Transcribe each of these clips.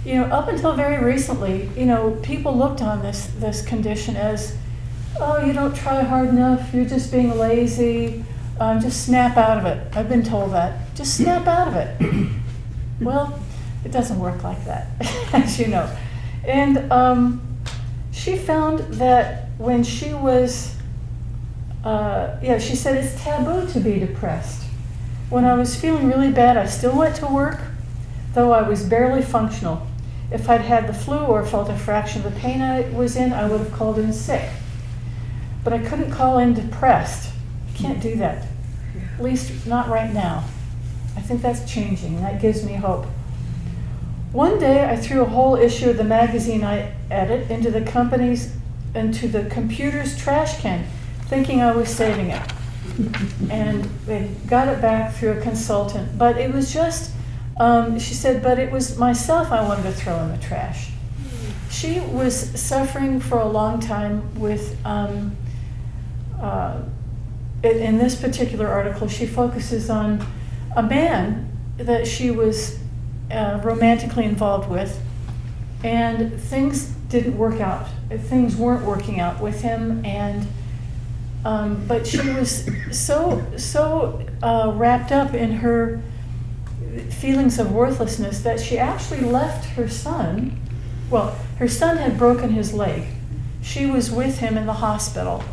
Up until very recently, people looked on this condition as, oh, you don't try hard enough, you're just being lazy, just snap out of it. I've been told that. Just snap out of it. Well, it doesn't work like that, as you know. And she found that when she was, she said it's taboo to be depressed. When I was feeling really bad, I still went to work, though I was barely functional. If I'd had the flu or felt a fraction of the pain I was in, I would have called in sick. But I couldn't call in depressed. You can't do that. At least not right now. I think that's changing, and that gives me hope. One day I threw a whole issue of the magazine I edit into the computer's trash can, thinking I was saving it. And they got it back through a consultant. But it was just, she said, but it was myself I wanted to throw in the trash. She was suffering for a long time with, in this particular article, she focuses on a man that she was romantically involved with, and things didn't work out. Things weren't working out with him, and but she was so wrapped up in her feelings of worthlessness that she actually left her son. Well, her son had broken his leg. She was with him in the hospital,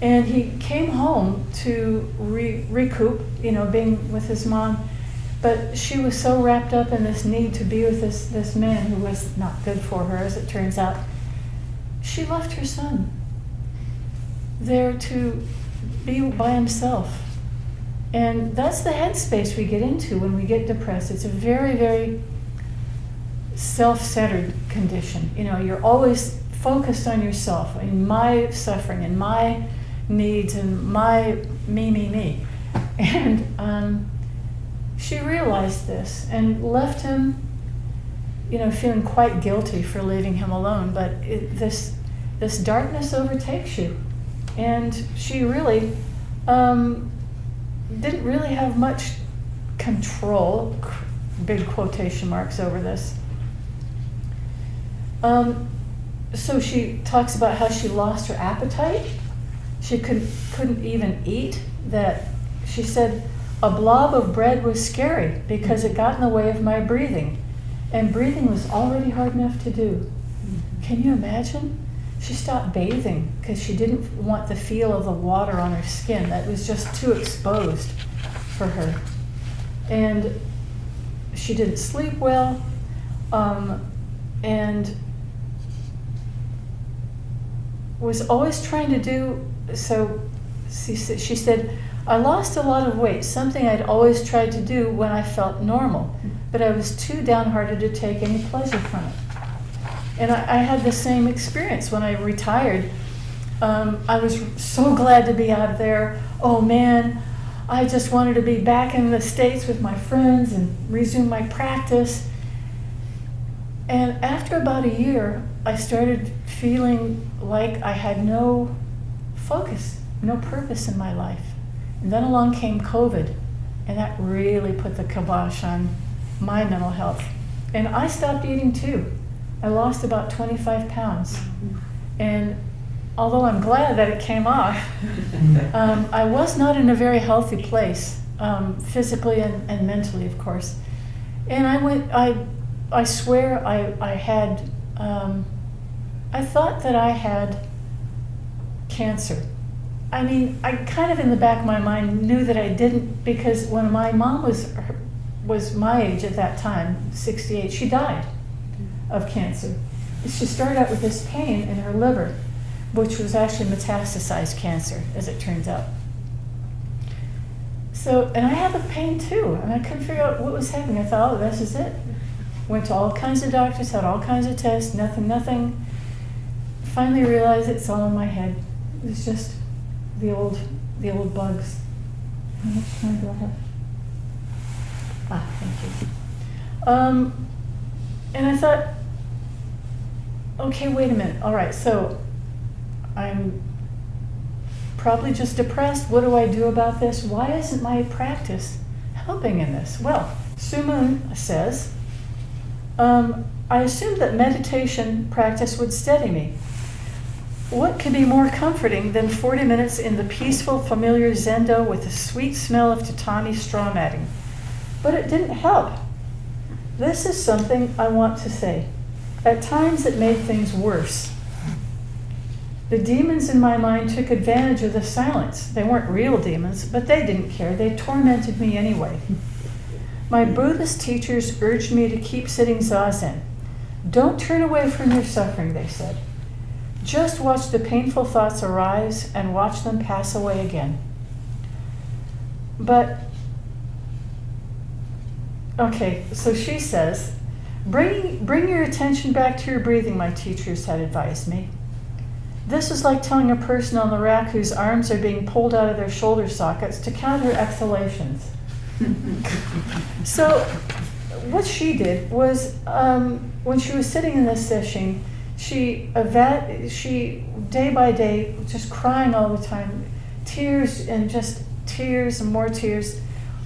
and he came home to recoup, being with his mom. But she was so wrapped up in this need to be with this man who was not good for her, as it turns out. She left her son there to be by himself. And that's the headspace we get into when we get depressed. It's a very, very self-centered condition. You're always focused on yourself and my suffering and my needs and my me. And she realized this and left him, feeling quite guilty for leaving him alone. But this darkness overtakes you. And she really didn't really have much control, big quotation marks over this. So she talks about how she lost her appetite. She couldn't even eat. That she said, a blob of bread was scary because it got in the way of my breathing. And breathing was already hard enough to do. Can you imagine? She stopped bathing because she didn't want the feel of the water on her skin. That was just too exposed for her. And she didn't sleep well. And was always trying to do, so she said, I lost a lot of weight, something I'd always tried to do when I felt normal, but I was too downhearted to take any pleasure from it. And I had the same experience when I retired. I was so glad to be out there. Oh man, I just wanted to be back in the States with my friends and resume my practice. And after about a year, I started feeling like I had no focus, no purpose in my life. And then along came COVID, and that really put the kibosh on my mental health. And I stopped eating too. I lost about 25 pounds. And although I'm glad that it came off, I was not in a very healthy place, physically and mentally, of course. And I swear I had, I thought that I had cancer. I mean, I kind of in the back of my mind knew that I didn't, because when my mom was my age at that time, 68, she died of cancer. She started out with this pain in her liver, which was actually metastasized cancer, as it turns out. So, and I had the pain too, and I couldn't figure out what was happening. I thought, oh, this is it. Went to all kinds of doctors, had all kinds of tests, nothing. Finally realized it's all in my head. It was just the old bugs. How much time do I have? Thank you. And I thought, okay, wait a minute. All right, so I'm probably just depressed. What do I do about this? Why isn't my practice helping in this? Well, Sue Moon says, I assumed that meditation practice would steady me. What could be more comforting than 40 minutes in the peaceful, familiar zendo with the sweet smell of tatami straw matting? But it didn't help. This is something I want to say. At times it made things worse. The demons in my mind took advantage of the silence. They weren't real demons, but they didn't care. They tormented me anyway. My Buddhist teachers urged me to keep sitting zazen. Don't turn away from your suffering, they said. Just watch the painful thoughts arise and watch them pass away again. But, okay, so she says, bring your attention back to your breathing, my teachers had advised me. This is like telling a person on the rack whose arms are being pulled out of their shoulder sockets to count her exhalations. So what she did was, when she was sitting in this session, she day by day, just crying all the time, tears and just tears and more tears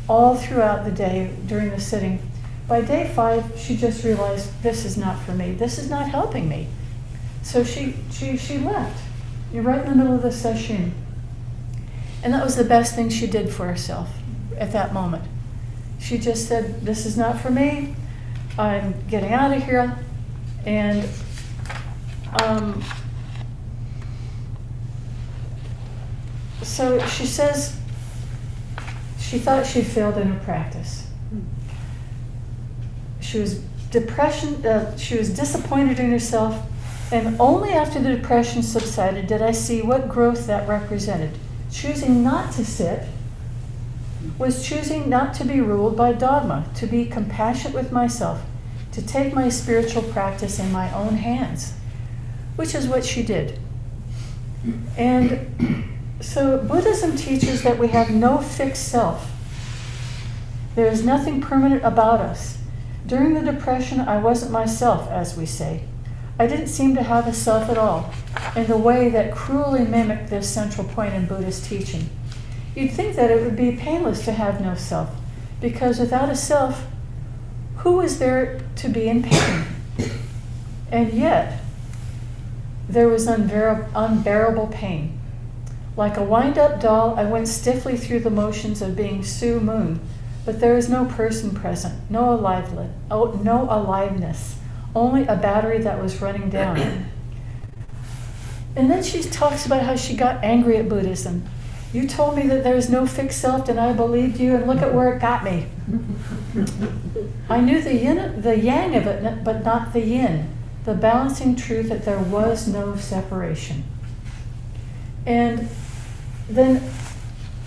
all throughout the day during the sitting. By day 5, she just realized, this is not for me. This is not helping me. So she left. You're right in the middle of the session. And that was the best thing she did for herself at that moment. She just said, this is not for me. I'm getting out of here. And so she says she thought she failed in her practice. She was she was disappointed in herself, and only after the depression subsided did I see what growth that represented. Choosing not to sit was choosing not to be ruled by dogma, to be compassionate with myself, to take my spiritual practice in my own hands, which is what she did. And so Buddhism teaches that we have no fixed self. There is nothing permanent about us. During the depression, I wasn't myself, as we say. I didn't seem to have a self at all, in the way that cruelly mimicked this central point in Buddhist teaching. You'd think that it would be painless to have no self, because without a self, who is there to be in pain? And yet, there was unbearable pain. Like a wind-up doll, I went stiffly through the motions of being Sue Moon, but there is no person present, no aliveness, only a battery that was running down. And then she talks about how she got angry at Buddhism. You told me that there is no fixed self, and I believed you, and look at where it got me. I knew the yang of it, but not the yin, the balancing truth that there was no separation. And then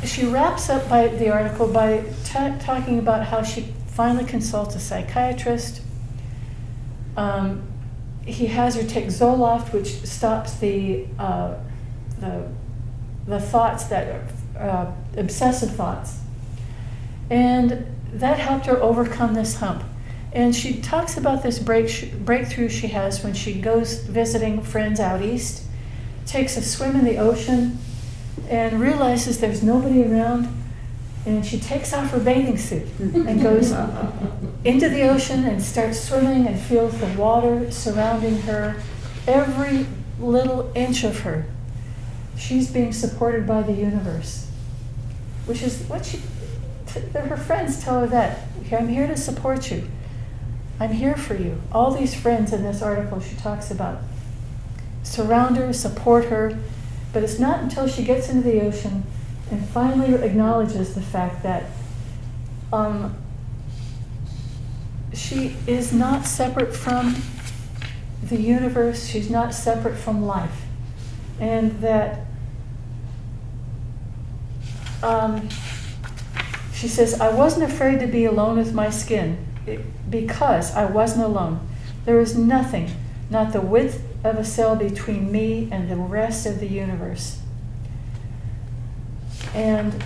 she wraps up the article by talking about how she finally consults a psychiatrist. He has her take Zoloft, which stops the thoughts that are obsessive thoughts. And that helped her overcome this hump. And she talks about this breakthrough she has when she goes visiting friends out east, takes a swim in the ocean, and realizes there's nobody around. And she takes off her bathing suit and goes into the ocean and starts swimming and feels the water surrounding her, every little inch of her. She's being supported by the universe, which is what her friends tell her that. I'm here to support you. I'm here for you. All these friends in this article she talks about surround her, support her, but it's not until she gets into the ocean and finally acknowledges the fact that she is not separate from the universe, she's not separate from life, and that she says, I wasn't afraid to be alone with my skin because I wasn't alone. There was nothing, not the width of a cell between me and the rest of the universe. And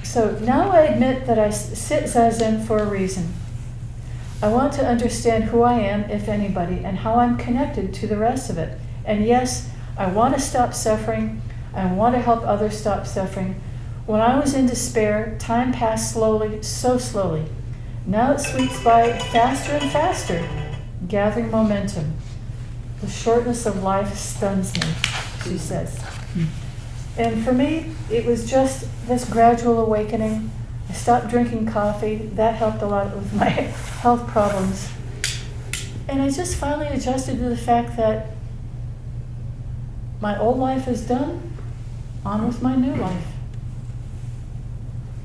so now I admit that I sit Zazen for a reason. I want to understand who I am, if anybody, and how I'm connected to the rest of it. And yes, I want to stop suffering. I want to help others stop suffering. When I was in despair, time passed slowly, so slowly. Now it sweeps by faster and faster, gathering momentum. The shortness of life stuns me, she says. And for me, it was just this gradual awakening. I stopped drinking coffee. That helped a lot with my health problems. And I just finally adjusted to the fact that my old life is done, on with my new life.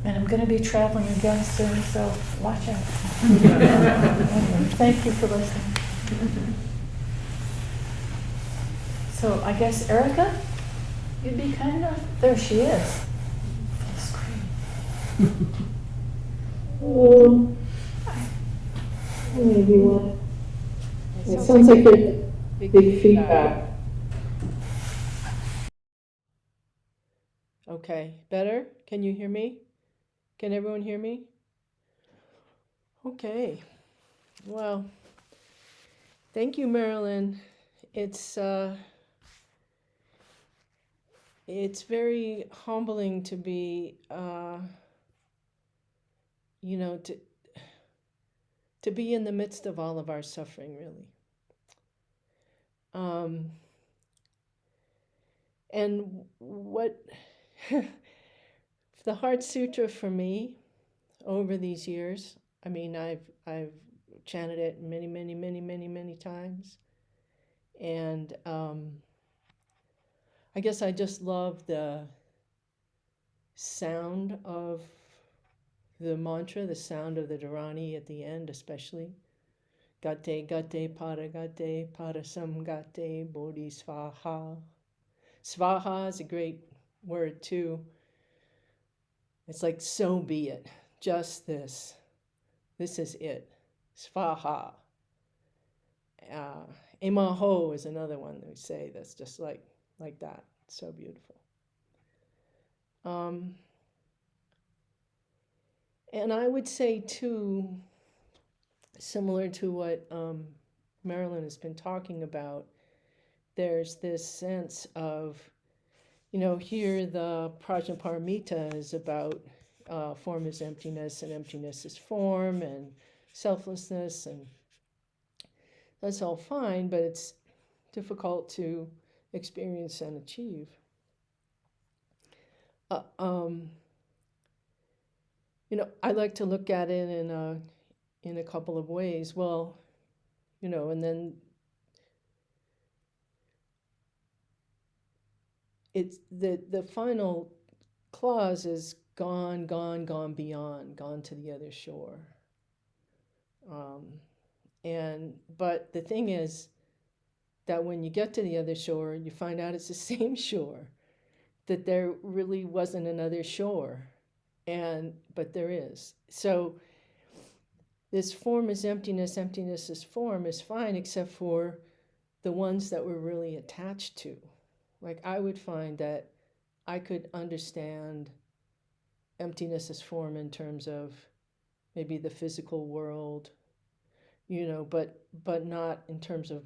And I'm going to be traveling again soon, so watch out. Anyway, thank you for listening. So I guess Erika, you'd be kind enough. There she is. Full screen. Hello. Hi, everyone. It sounds like there's big feedback. Okay, better? Can you hear me? Can everyone hear me? Okay. Well, thank you, Marilyn. It's very humbling to be, to be in the midst of all of our suffering, really. And what the Heart Sutra for me over these years, I mean, I've chanted it many, many, many, many, many times. And I guess I just love the sound of the mantra, the sound of the Dharani at the end, especially. Gate, gate, pada sam gate, bodhi svaha. Svaha is a great word too. It's like, so be it. Just this. This is it. Svaha. Emaho is another one that we say that's just like that. So beautiful. And I would say too, similar to what Marilyn has been talking about, there's this sense of, here the Prajnaparamita is about form is emptiness and emptiness is form and selflessness, and that's all fine, but it's difficult to experience and achieve. I like to look at it in a couple of ways. Well, and then it's the final clause is gone, gone, gone beyond, gone to the other shore. But the thing is that when you get to the other shore, you find out it's the same shore, that there really wasn't another shore, but there is. So this form is emptiness, emptiness is form is fine, except for the ones that we're really attached to. Like I would find that I could understand emptiness as form in terms of maybe the physical world, but not in terms of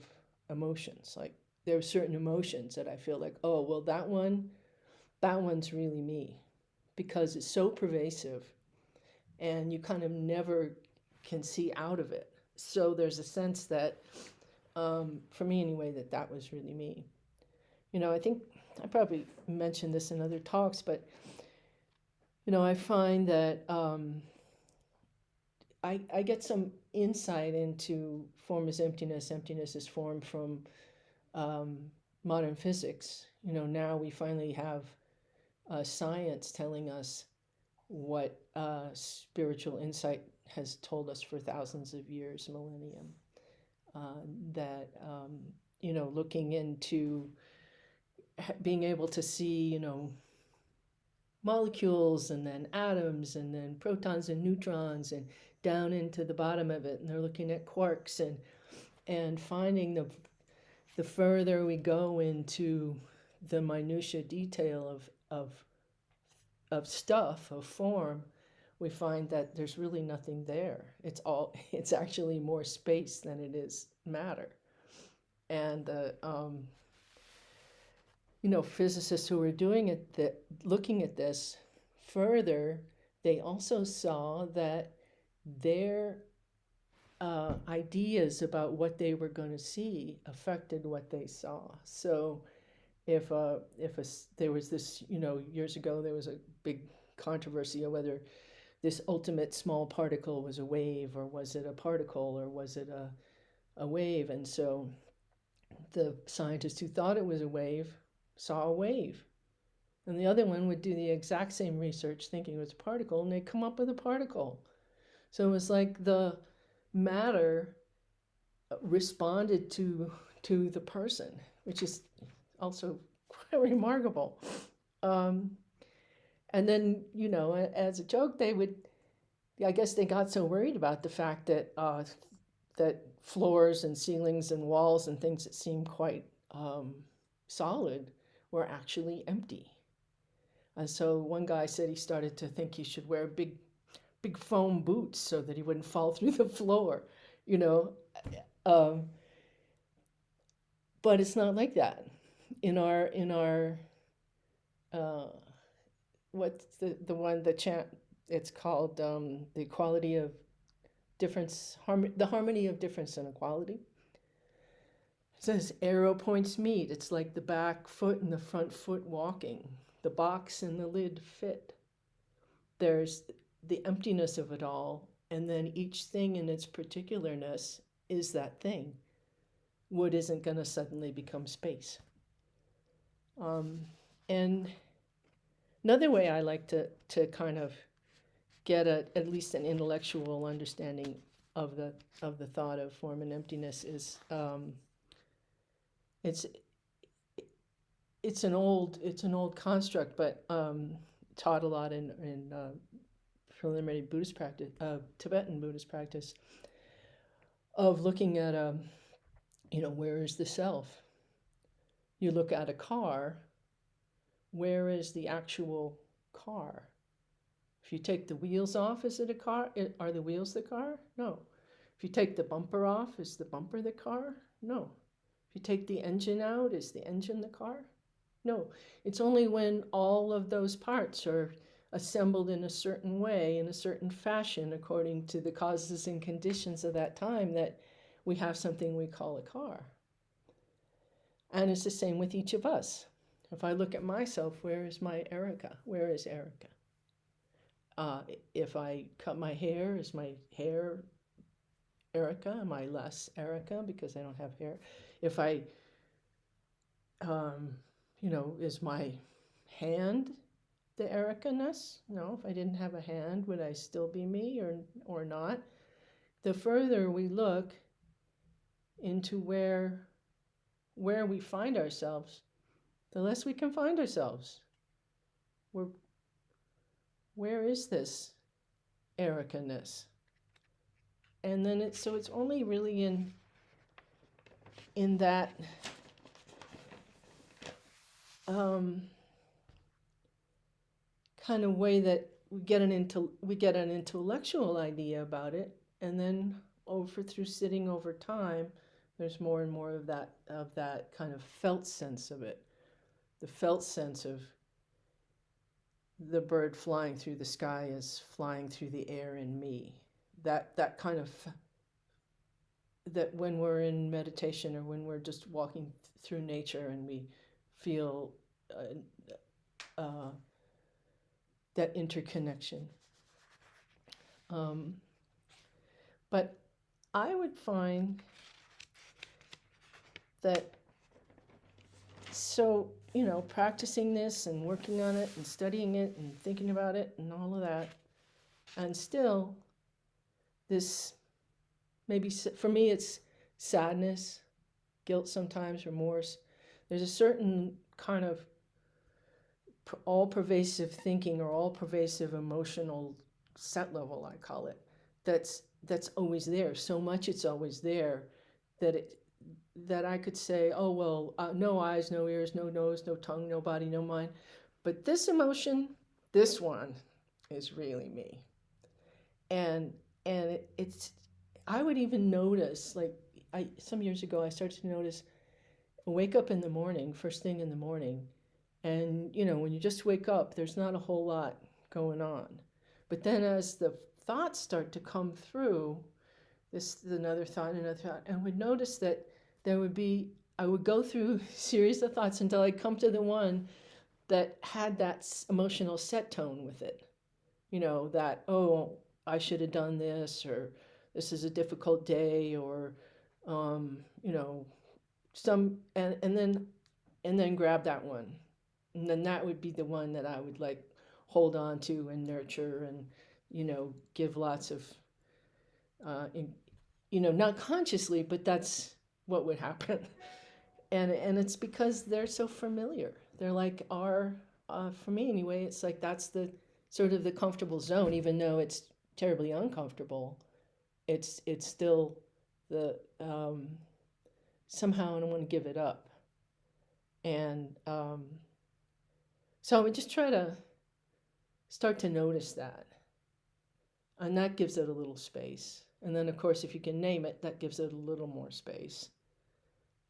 emotions. Like there are certain emotions that I feel like, oh, well, that one's really me, because it's so pervasive and you kind of never can see out of it. So there's a sense that, for me anyway, that was really me. I think I probably mentioned this in other talks, but, I find that I get some insight into form is emptiness, emptiness is form from modern physics. Now we finally have science telling us what spiritual insight has told us for thousands of years, millennium, that, looking into being able to see, molecules and then atoms and then protons and neutrons and down into the bottom of it. And they're looking at quarks and finding the further we go into the minutia detail of stuff, of form, we find that there's really nothing there. It's actually more space than it is matter. And the physicists who were doing it, looking at this further, they also saw that their ideas about what they were going to see affected what they saw. So if there was this, years ago there was a big controversy of whether this ultimate small particle was a wave, or was it a particle, or was it a wave. And so the scientist who thought it was a wave saw a wave, and the other one would do the exact same research thinking it was a particle, and they'd come up with a particle. So it was like the matter responded to the person, which is also quite remarkable. And then, as a joke, they would, I guess they got so worried about the fact that that floors and ceilings and walls and things that seem quite solid were actually empty. And so one guy said he started to think he should wear big foam boots so that he wouldn't fall through the floor, but it's not like that. In our what's the one, the chant, it's called the equality of difference, the harmony of difference and equality. It says arrow points meet. It's like the back foot and the front foot walking. The box and the lid fit. There's the emptiness of it all, and then each thing in its particularness is that thing. Wood isn't going to suddenly become space. And another way I like to kind of get at least an intellectual understanding of the thought of form and emptiness is it's an old construct, but taught a lot in preliminary Buddhist practice, Tibetan Buddhist practice, of looking at where is the self? You look at a car, where is the actual car? If you take the wheels off, is it a car? Are the wheels the car? No. If you take the bumper off, is the bumper the car? No. If you take the engine out, is the engine the car? No. It's only when all of those parts are assembled in a certain way, in a certain fashion, according to the causes and conditions of that time, that we have something we call a car. And it's the same with each of us. If I look at myself, where is my Erika? Where is Erika? If I cut my hair, is my hair Erika? Am I less Erika because I don't have hair? If I, is my hand the Erika-ness? No, if I didn't have a hand, would I still be me or not? The further we look into where we find ourselves, the less we can find ourselves. Where is this Erika-ness? And then it's only really in that kind of way that we get an intellectual idea about it, and then through sitting over time, there's more and more of that kind of felt sense of it. The felt sense of the bird flying through the sky is flying through the air in me. That kind of, that when we're in meditation or when we're just walking through nature and we feel that interconnection. But I would find that, so, practicing this and working on it and studying it and thinking about it and all of that, and still this, maybe for me it's sadness, guilt sometimes, remorse. There's a certain kind of all-pervasive thinking or all-pervasive emotional set level, I call it, that's always there. So much it's always there that I could say, oh, well, no eyes, no ears, no nose, no tongue, no body, no mind. But this emotion, this one, is really me. And it's, I would even notice, like, some years ago, I started to notice, I wake up in the morning, first thing in the morning, and, when you just wake up, there's not a whole lot going on. But then as the thoughts start to come through, this is another thought, and would notice that I would go through a series of thoughts until I'd come to the one that had that emotional set tone with it. That, oh, I should have done this, or this is a difficult day, or, and then grab that one. And then that would be the one that I would like hold on to and nurture and, give lots of, not consciously, but that's what would happen. And it's because they're so familiar. They're like for me anyway, it's like that's the sort of the comfortable zone, even though it's terribly uncomfortable. It's still the, somehow I don't want to give it up. And so I would just try to start to notice that. And that gives it a little space. And then, of course, if you can name it, that gives it a little more space.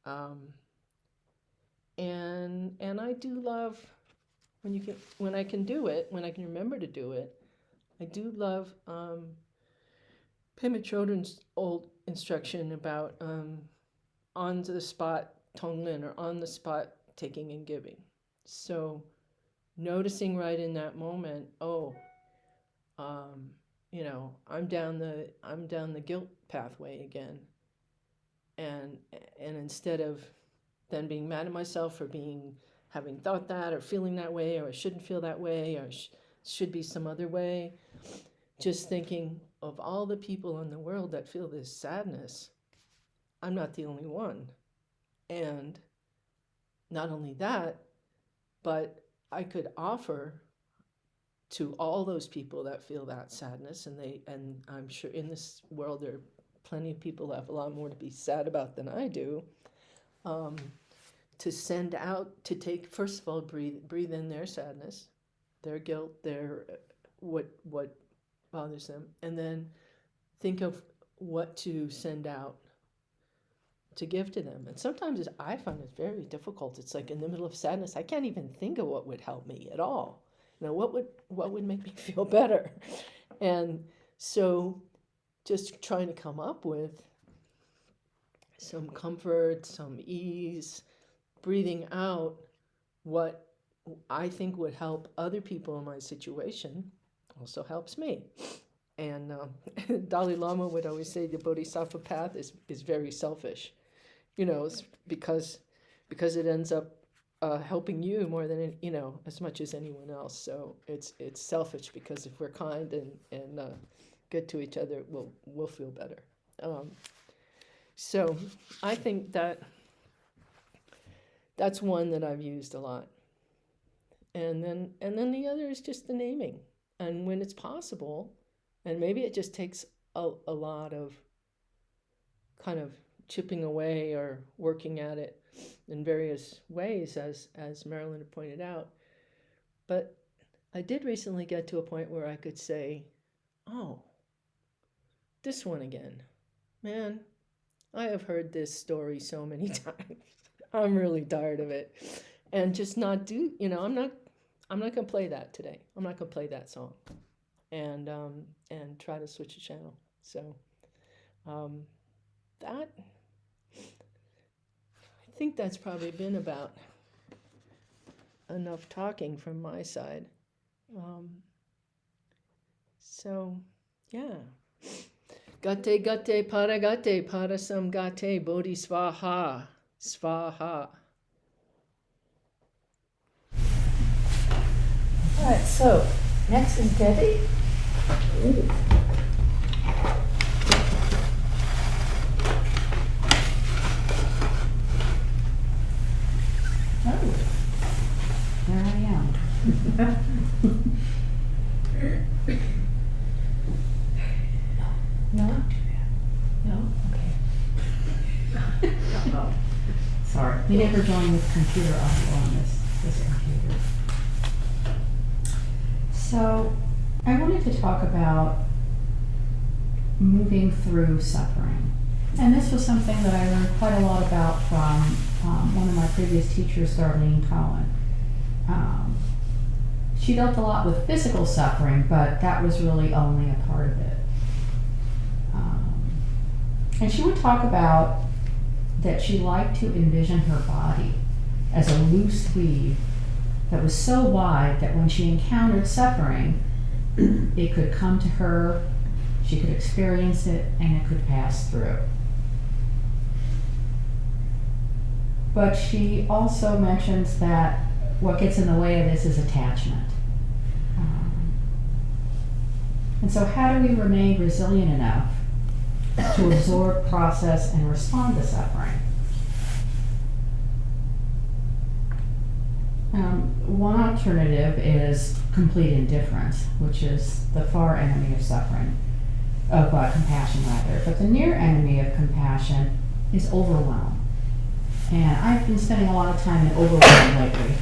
And I do love when I can do it, when I can remember to do it. I do love Pema Chodron's old instruction about on the spot Tonglen, or on the spot taking and giving. So noticing right in that moment, I'm down the guilt pathway again, and instead of then being mad at myself for having thought that, or feeling that way, or I shouldn't feel that way, or should be some other way, just thinking of all the people in the world that feel this sadness, I'm not the only one. And not only that, but I could offer to all those people that feel that sadness, and I'm sure in this world there are plenty of people that have a lot more to be sad about than I do, to send out, to take, first of all, breathe in their sadness, their guilt, their what bothers them, and then think of what to send out to give to them. And sometimes I find it very difficult. It's like in the middle of sadness, I can't even think of what would help me at all. What would make me feel better? And so just trying to come up with some comfort, some ease, breathing out what I think would help other people in my situation also helps me. And Dalai Lama would always say the Bodhisattva path is very selfish, it's because it ends up helping you more than as much as anyone else. So it's selfish, because if we're kind and good to each other, we'll feel better. So I think that's one that I've used a lot. And then the other is just the naming. And when it's possible, and maybe it just takes a lot of kind of chipping away or working at it in various ways, as Marilyn had pointed out. But I did recently get to a point where I could say, oh, this one again. Man, I have heard this story so many times. I'm really tired of it. And just not do, I'm not going to play that today. I'm not going to play that song. And try to switch the channel. So I think that's probably been about enough talking from my side. So yeah. Gate parasam gate bodhi svaha. Svaha. All right, so next is Debi. Oh, there I am. No? No? Okay. Oh, sorry. We never joined with computer audio on this computer. So, I wanted to talk about moving through suffering. And this was something that I learned quite a lot about from one of my previous teachers, Darlene Cohen. she dealt a lot with physical suffering, but that was really only a part of it. And she would talk about that she liked to envision her body as a loose weave that was so wide that when she encountered suffering, it could come to her, she could experience it, and it could pass through. But she also mentions that what gets in the way of this is attachment. And so how do we remain resilient enough to absorb, process, and respond to suffering? One alternative is complete indifference, which is the far enemy of suffering, of compassion rather. But the near enemy of compassion is overwhelm. And I've been spending a lot of time in overwhelm lately.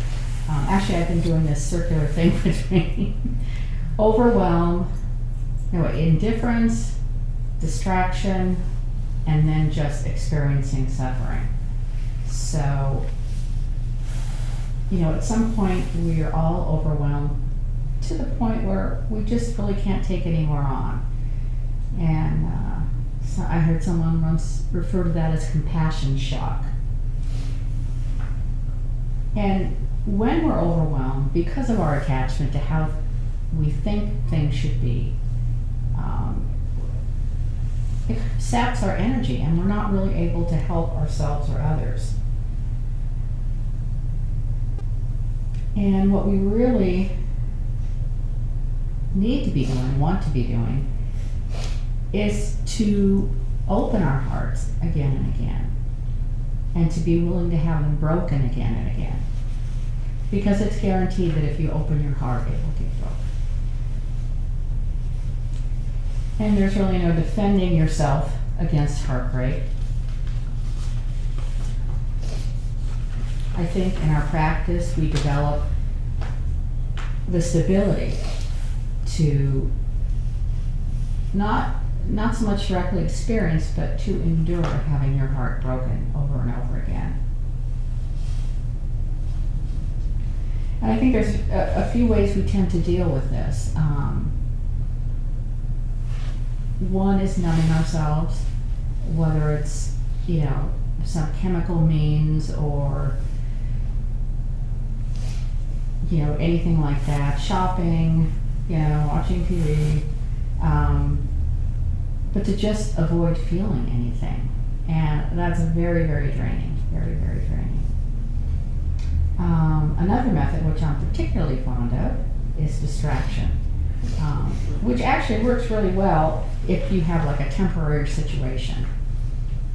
Actually, I've been doing this circular thing between overwhelm, indifference, distraction, and then just experiencing suffering. So, at some point we are all overwhelmed to the point where we just really can't take any more on. And so I heard someone once refer to that as compassion shock. And when we're overwhelmed, because of our attachment to how we think things should be, it saps our energy and we're not really able to help ourselves or others. And what we really need to be doing, want to be doing, is to open our hearts again and again, and to be willing to have them broken again and again. Because it's guaranteed that if you open your heart, it will get broken. And there's really no defending yourself against heartbreak. I think in our practice we develop the stability to not so much directly experience, but to endure having your heart broken over and over again. And I think there's a few ways we tend to deal with this. One is numbing ourselves, whether it's, some chemical means or, anything like that, shopping, watching TV, but to just avoid feeling anything. And that's very, very draining, very, very draining. Another method, which I'm particularly fond of, is distraction, which actually works really well if you have like a temporary situation.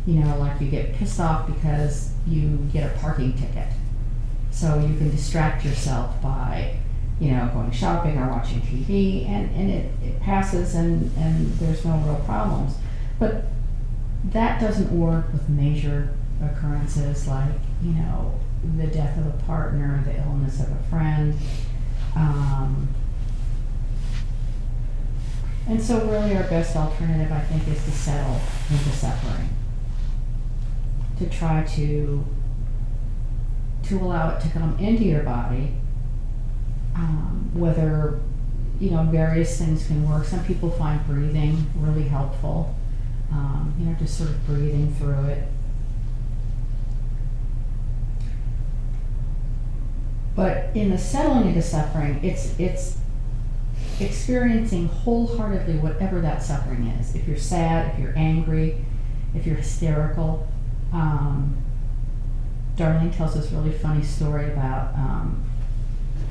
Like you get pissed off because you get a parking ticket. So you can distract yourself by, going shopping or watching TV, and it passes and there's no real problems. But that doesn't work with major occurrences like, the death of a partner, the illness of a friend. And so really our best alternative, I think, is to settle into suffering. To try to allow it to come into your body, whether, various things can work. Some people find breathing really helpful, just sort of breathing through it. But in the settling into suffering, it's experiencing wholeheartedly whatever that suffering is. If you're sad, if you're angry, if you're hysterical. Darlene tells this really funny story about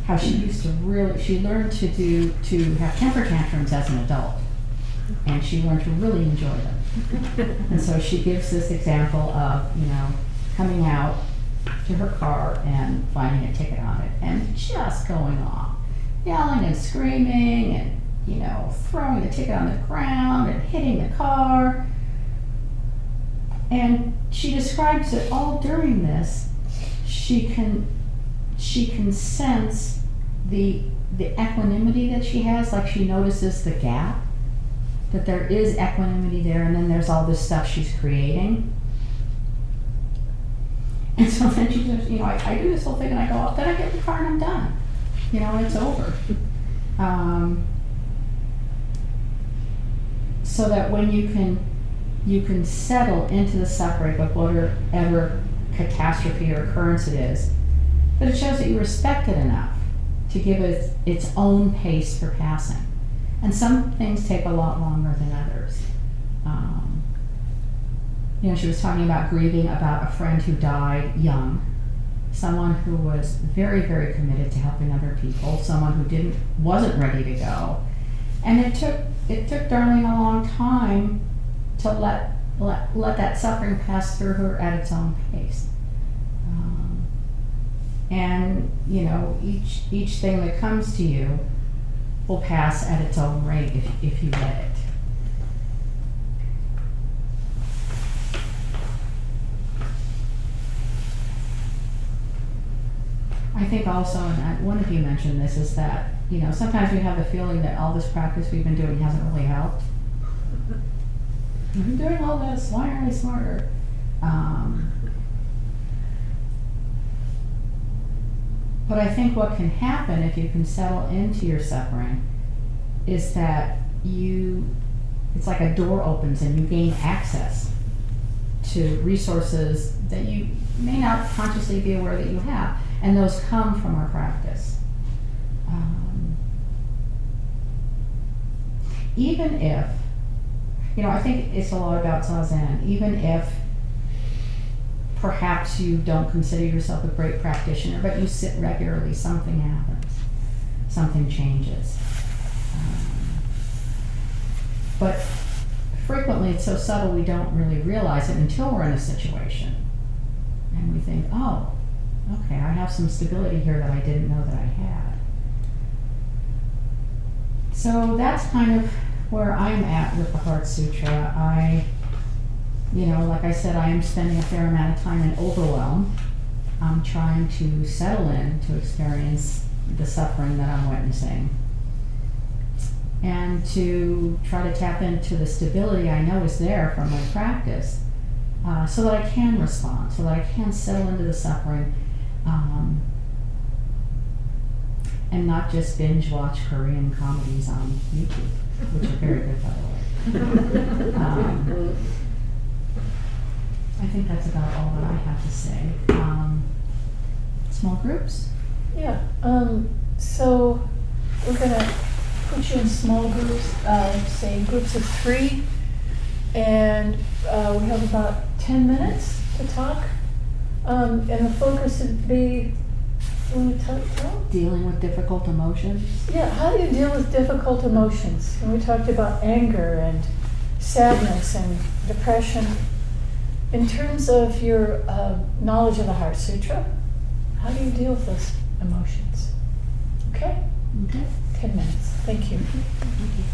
how she used to she learned to have temper tantrums as an adult, and she learned to really enjoy them. And so she gives this example of, coming out to her car and finding a ticket on it and just going off, yelling and screaming and, throwing the ticket on the ground and hitting the car. And she describes that all during this, she can sense the equanimity that she has, like she notices the gap, that there is equanimity there, and then there's all this stuff she's creating. And so then she just, I do this whole thing and I go off, then I get in the car and I'm done. you know, and it's over. So that when you can settle into the suffering of whatever catastrophe or occurrence it is, but it shows that you respect it enough to give it its own pace for passing. And some things take a lot longer than others. You know, she was talking about grieving about a friend who died young, someone who was very, very committed to helping other people, someone who wasn't ready to go. And it took Darlene a long time to let that suffering pass through her at its own pace. And you know, each thing that comes to you will pass at its own rate if you let it. I think also, and one of you mentioned this, is that, you know, sometimes we have the feeling that all this practice we've been doing hasn't really helped. I'm doing all this, why aren't I smarter? But I think what can happen if you can settle into your suffering is that it's like a door opens and you gain access to resources that you may not consciously be aware that you have. And those come from our practice. Even if, you know, I think it's a lot about Zazen, even if perhaps you don't consider yourself a great practitioner, but you sit regularly, something happens, something changes. But frequently it's so subtle we don't really realize it until we're in a situation. And we think, oh, okay, I have some stability here that I didn't know that I had. So that's kind of where I'm at with the Heart Sutra. You know, like I said, I am spending a fair amount of time in overwhelm. I'm trying to settle in to experience the suffering that I'm witnessing, and to try to tap into the stability I know is there from my practice, so that I can respond, so that I can settle into the suffering, and not just binge watch Korean comedies on YouTube, which are very good, by the way. I think that's about all that I have to say. Small groups? Yeah, so we're gonna put you in small groups, say groups of 3, and we have about 10 minutes to talk. And the focus would be, you want to tell? Dealing with difficult emotions. Yeah, how do you deal with difficult emotions? And we talked about anger and sadness and depression. In terms of your knowledge of the Heart Sutra, how do you deal with those emotions? Okay? Okay. 10 minutes. Thank you. Thank you.